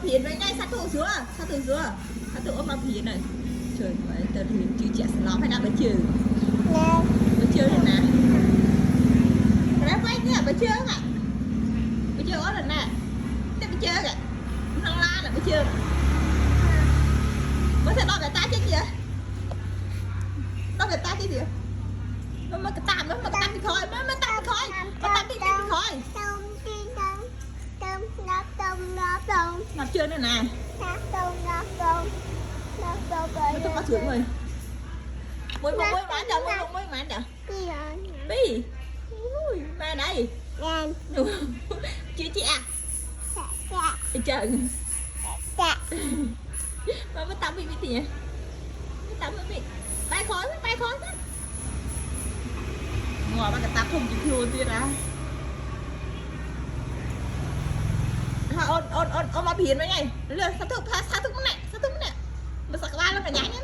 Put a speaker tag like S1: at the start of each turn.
S1: phiền với ngay sát thủ xuống sát thủ ôm mà phiền này trời ơi tao thì chưa chạy nó phải làm bữa trừ rồi nè quay nha bữa trưa ạ bữa trưa có rồi nè bữa trưa kìa thằng la là bữa trưa bữa thằng đó người ta chứ gì đó người ta chứ gì mà cái tam đó mà cái tam đi khôi mà tam đi khôi ngập chưa nữa nè nó có thưởng rồi mui mán chả bi mà đây chưa chị à trời mà mới tắm bị gì nhỉ tắm bị bay khói đó ngồi mà cái tắm không chịu thua kia ra ôn mà biển với này lên sát thức này mà sạc ba là phải nhảy nhá